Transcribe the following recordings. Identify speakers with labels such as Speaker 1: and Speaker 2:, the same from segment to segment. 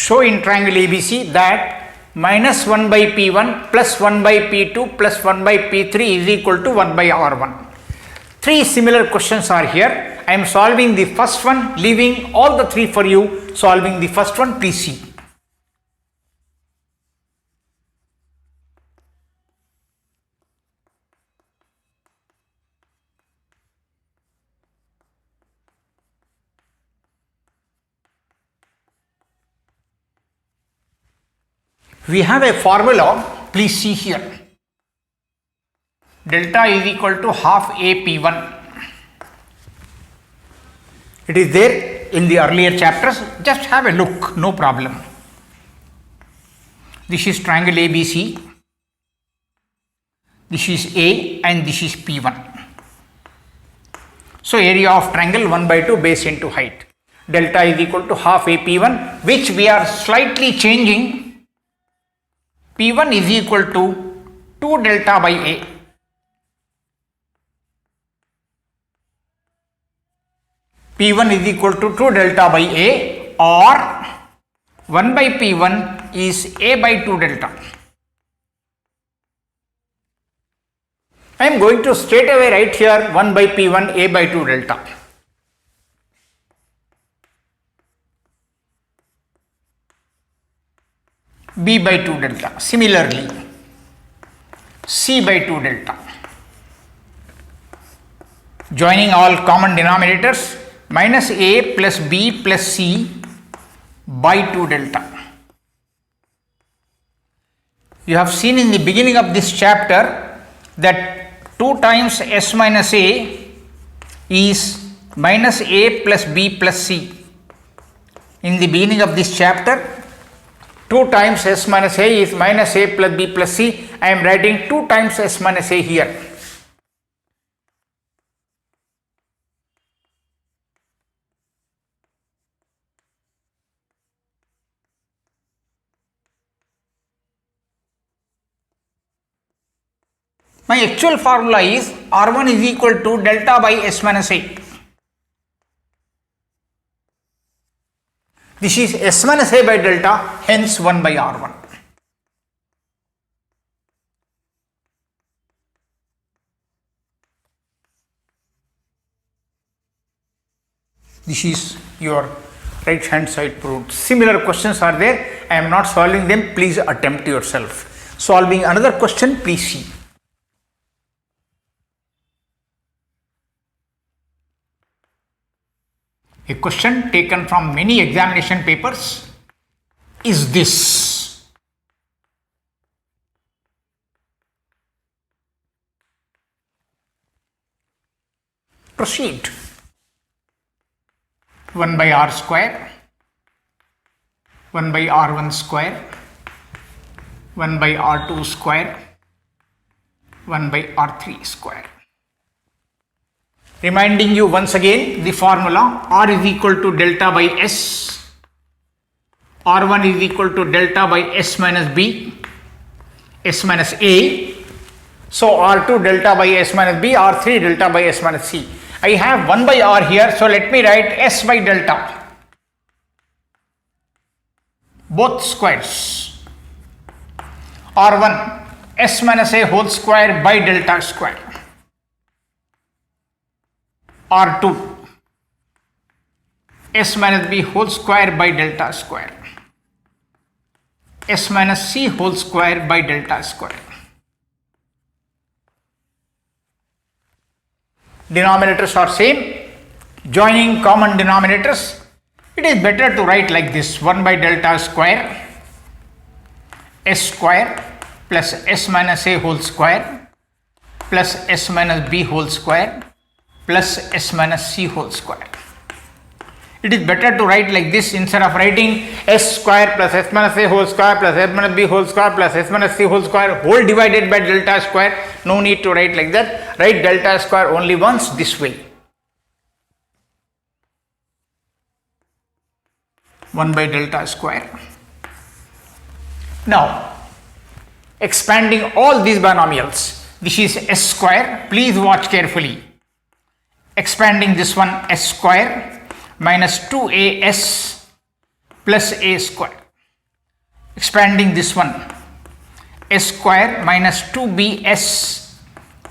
Speaker 1: show in triangle ABC that minus 1 by P1 plus 1 by P2 plus 1 by P3 is equal to 1 by R1. Three similar questions are here. I am solving the first one, leaving all the three for you. Solving the first one, please see. We have a formula, please see here. Delta is equal to half AP1. It is there in the earlier chapters. Just have a look, no problem. This is triangle ABC. This is A and this is P1. So area of triangle 1 by 2 base into height. Delta is equal to half AP1, which we are slightly changing. P1 is equal to 2 delta by A. P1 is equal to 2 delta by A, or 1 by P1 is A by 2 delta. I am going to straight away write here 1 by P1 A by 2 delta. B by 2 delta. Similarly, C by 2 delta. Joining all common denominators, minus A plus B plus C by 2 delta. You have seen in the beginning of this chapter that 2 times S minus A is minus A plus B plus C. In the beginning of this chapter, 2 times S minus A is minus A plus B plus C. I am writing 2 times S minus A here. My actual formula is R1 is equal to delta by S minus A. This is S minus A by delta, hence 1 by R1. This is your right hand side proved. Similar questions are there. I am not solving them. Please attempt yourself. Solving another question, please see. A question taken from many examination papers is this. Proceed. 1 by R square, 1 by R1 square, 1 by R2 square, 1 by R3 square. Reminding you once again the formula, R is equal to delta by S, R1 is equal to delta by S minus B, S minus A. So R2 delta by S minus B, R3 delta by S minus C. I have 1 by R here, so let me write S by delta. Both squares. R1 S minus A whole square by delta square. R2 S minus B whole square by delta square. S minus C whole square by delta square. Denominators are same. Joining common denominators, it is better to write like this: 1 by delta square S square plus S minus A whole square plus S minus B whole square plus S minus C whole square. It is better to write like this instead of writing S square plus S minus A whole square plus S minus B whole square plus S minus C whole square whole divided by delta square. No need to write like that. Write delta square only once this way. 1 by delta square. Now, expanding all these binomials. This is S square. Please watch carefully. Expanding this one, S square minus 2as plus a square. expanding this one, s square minus 2bs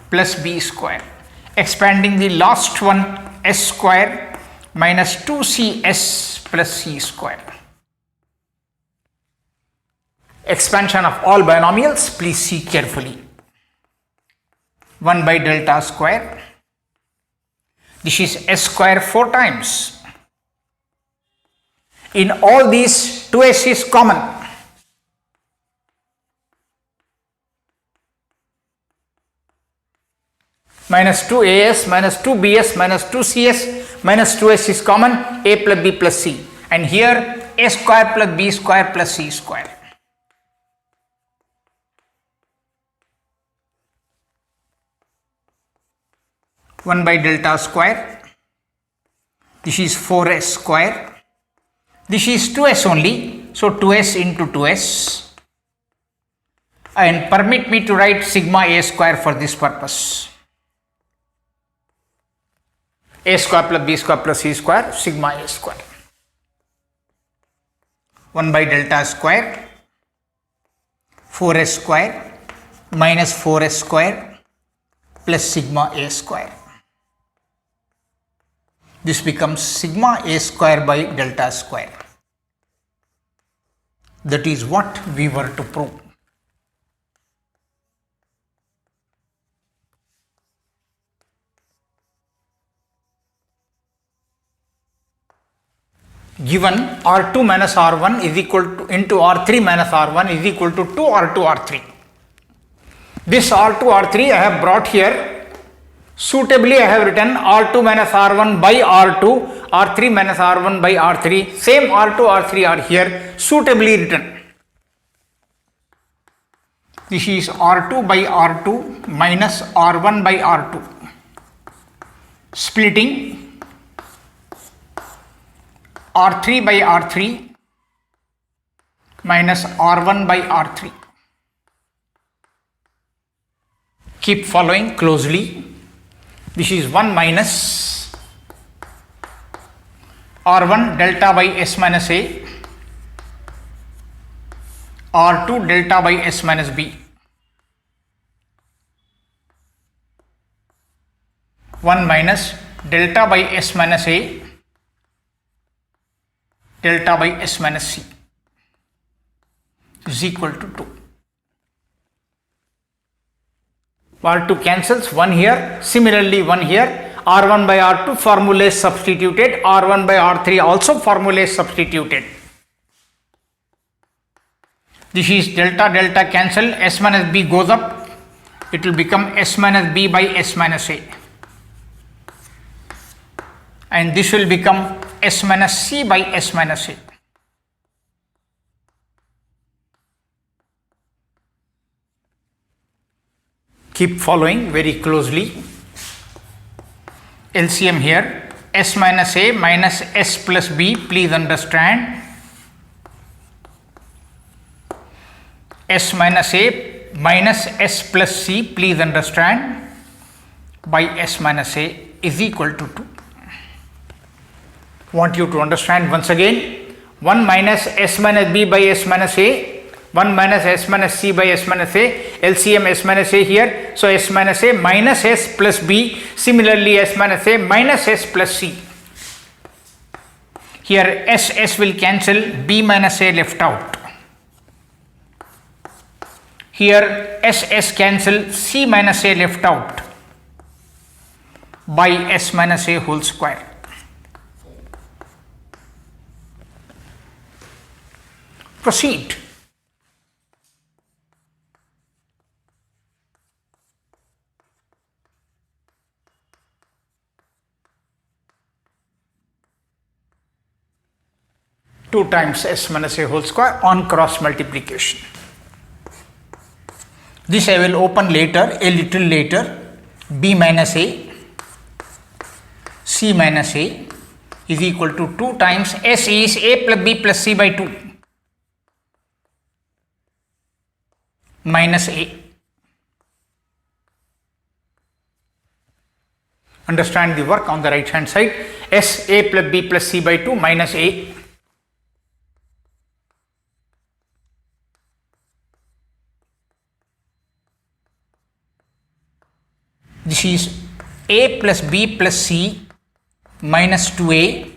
Speaker 1: plus b square, expanding the last one, s square minus 2cs plus c square. Expansion of all binomials, please see carefully. 1 by delta square, this is s square 4 times. In all these 2s is common. Minus 2as minus 2bs minus 2cs minus 2s is common, a plus b plus c, and here a square plus b square plus c square. One by delta square, this is 4s square, this is 2s only, so 2s into 2s, and permit me to write sigma a square for this purpose. A square plus b square plus c square, sigma a square. 1 by delta square, 4s square minus 4s square plus sigma a square. This becomes sigma a square by delta square. That is what we were to prove. Given R2 minus R1 is equal to into R3 minus R1 is equal to 2 R2 R3. This R2 R3 I have brought here. Suitably I have written R2 minus R1 by R2, R3 minus R1 by R3. Same R2 R3 are here suitably written. This is R2 by R2 minus R1 by R2. Splitting R3 by R3 minus R1 by R3. Keep following closely. This is 1 minus R1 delta by s minus a, R2 delta by s minus b. 1 minus delta by s minus a, delta by s minus c is equal to 2. R2 cancels, 1 here, similarly 1 here, R1 by R2 formula is substituted, R1 by R3 also formula is substituted. This is delta delta cancel, s minus b goes up, it will become s minus b by s minus a, and this will become s minus c by s minus a. Keep following very closely. LCM here, s minus a minus s plus b, please understand. S minus a minus s plus c, please understand, by s minus a is equal to 2. Want you to understand once again, 1 minus s minus b by s minus a, 1 minus s minus c by s minus a, LCM s minus a here, so s minus a minus s plus b, similarly s minus a minus s plus c. Here s will cancel, b minus a left out. Here s cancel, c minus a left out by s minus a whole square. Proceed. Two times s minus a whole square on cross multiplication. This I will open later, a little later. B minus a, c minus a is equal to 2 times s is a plus b plus c by 2 minus a. Understand the work on the right hand side. S a plus b plus c by 2 minus a. This is a plus b plus c minus 2a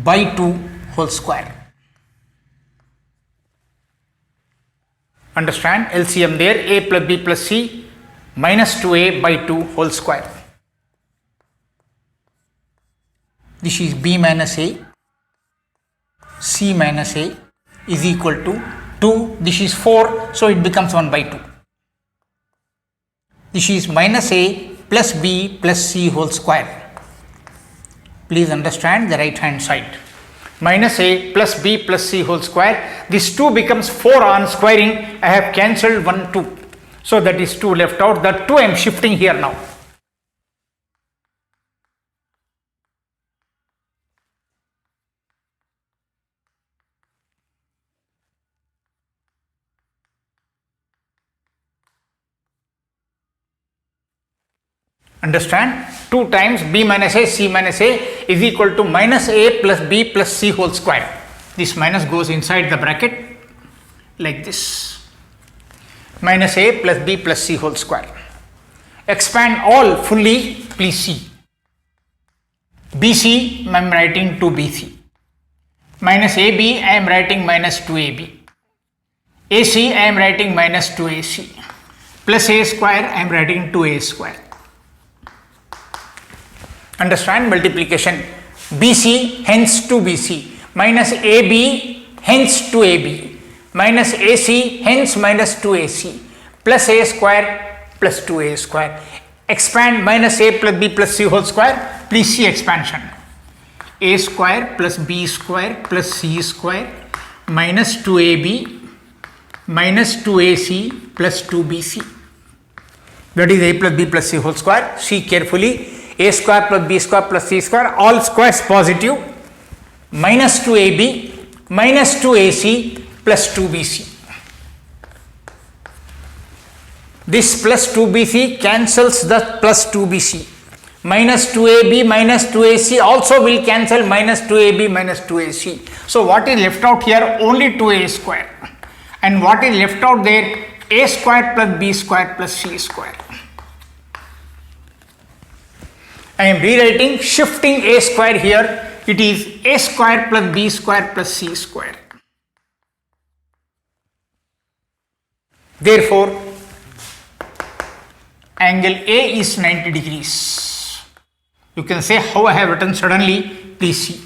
Speaker 1: by 2 whole square. Understand? LCM there, a plus b plus c minus 2a by 2 whole square. This is b minus a, c minus a is equal to 2. This is 4, so it becomes 1 by 2. This is minus a plus b plus c whole square. Please understand the right hand side. Minus a plus b plus c whole square. This 2 becomes 4 on squaring. I have cancelled 1, 2. So that is 2 left out. That 2 I am shifting here now. Understand? 2 times b minus a c minus a is equal to minus a plus b plus c whole square. This minus goes inside the bracket like this. Minus a plus b plus c whole square. Expand all fully, please see. BC I am writing 2BC. Minus AB I am writing minus 2AB. AC I am writing minus 2AC. Plus a square I am writing 2a square. Understand multiplication. BC hence 2BC minus AB hence 2AB minus AC hence minus 2AC plus a square plus 2a square. Expand minus a plus b plus c whole square. Please see expansion. A square plus b square plus c square minus 2ab minus 2ac plus 2bc. That is a plus b plus c whole square. See carefully. A square plus b square plus c square, all squares positive, minus 2ab minus 2ac plus 2bc. This plus 2bc cancels the plus 2bc. Minus 2ab minus 2ac also will cancel minus 2ab minus 2ac. So what is left out here? Only 2a square. And what is left out there? A square plus b square plus c square. I am rewriting, shifting a square here. It is a square plus b square plus c square. Therefore, angle A is 90 degrees. You can say how I have written suddenly. Please see.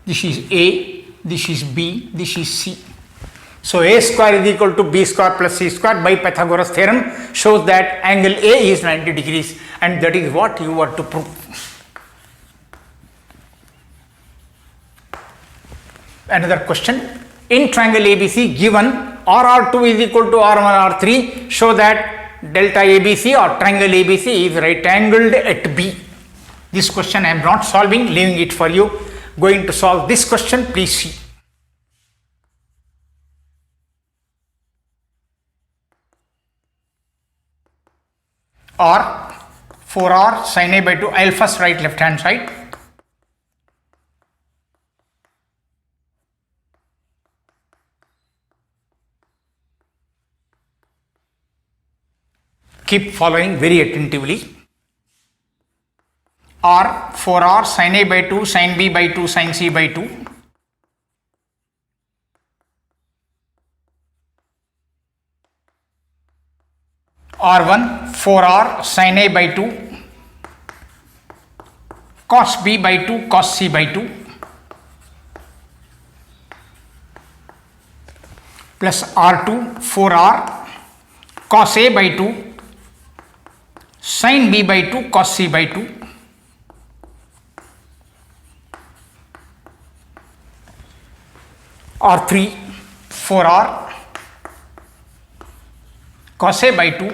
Speaker 1: This is A, this is B, this is C. So a square is equal to b square plus c square by Pythagoras theorem shows that angle A is 90 degrees, and that is what you are to prove. Another question. In triangle ABC given RR2 is equal to R1 R3, show that delta ABC or triangle ABC is right angled at B. This question I am not solving, leaving it for you. Going to solve this question, please see. Or 4r sin a by 2. I will first write left hand side. Keep following very attentively. Or 4r sin a by 2 sin b by 2 sin c by 2. R1 4r sin a by 2 cos b by 2 cos c by 2 plus R2 4r cos a by 2 sin b by 2 cos c by 2 R3 4r cos a by 2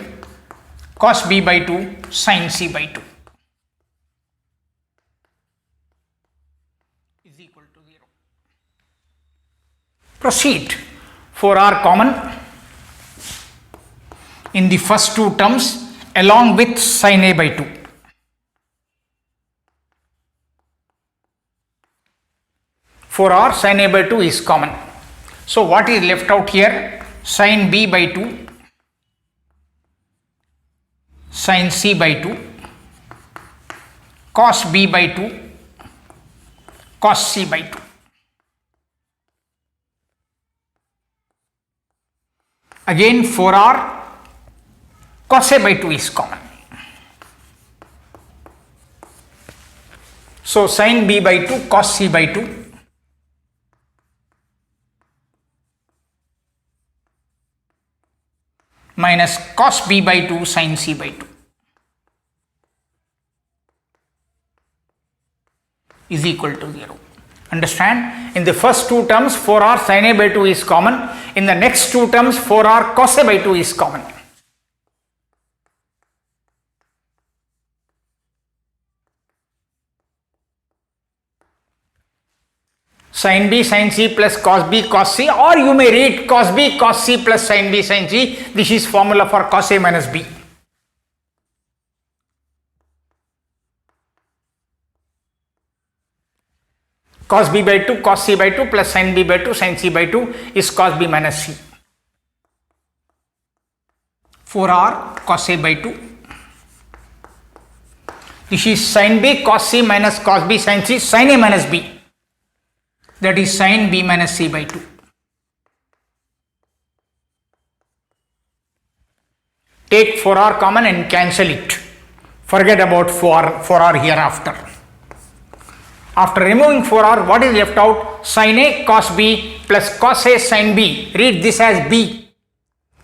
Speaker 1: cos b by 2 sin c by 2 is equal to 0. Proceed. 4r common in the first two terms along with sin a by 2. 4r sin a by 2 is common. So what is left out here? Sin b by 2, sin c by 2, cos b by 2, cos c by 2. Again 4r cos a by 2 is common. So sin b by 2 cos c by 2 minus cos b by 2 sin c by 2 is equal to 0. Understand? In the first two terms 4r sin a by 2 is common. In the next two terms 4r cos a by 2 is common. Sin b sin c plus cos b cos c, or you may read cos b cos c plus sin b sin c. This is formula for cos a minus b. Cos b by 2 cos c by 2 plus sin b by 2 sin c by 2 is cos b minus c. 4r cos a by 2. This is sin b cos c minus cos b sin c sin a minus b. That is sin b minus c by 2. Take 4r common and cancel it. Forget about 4r hereafter. After removing 4r, what is left out? Sin a cos b plus cos a sin b. Read this as b.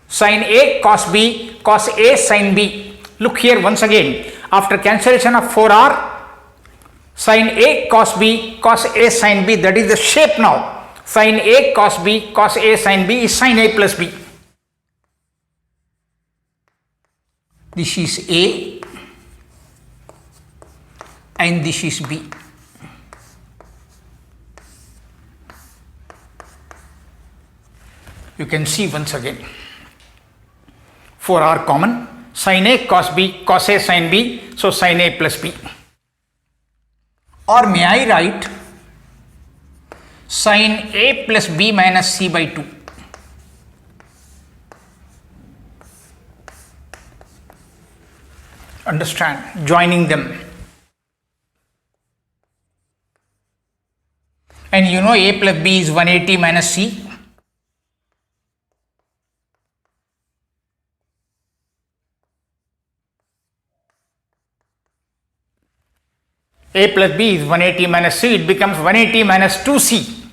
Speaker 1: Sin a cos b cos a sin b. Look here once again. After cancellation of 4r, sin a cos b cos a sin b, that is the shape now. Sin a cos b cos a sin b is sin a plus b. This is a and this is b. You can see once again 4r common, sin a cos b cos a sin b, so sin a plus b. Or may I write sin a plus b minus c by 2. Understand? Joining them. And you know a plus b is 180 minus c. A plus b is 180 minus c, it becomes 180 minus 2c.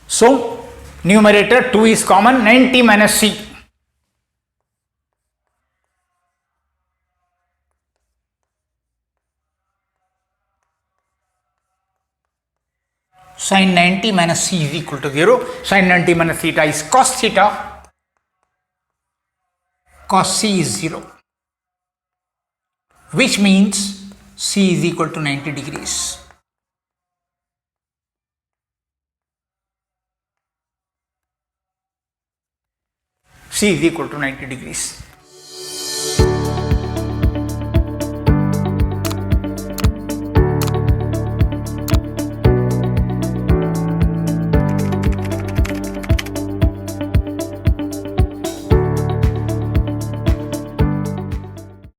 Speaker 1: So, numerator 2 is common, 90 minus c. Sin 90 minus c is equal to 0. Sin 90 minus theta is cos theta. Cos c is 0. Which means c is equal to 90 degrees. C is equal to 90 degrees.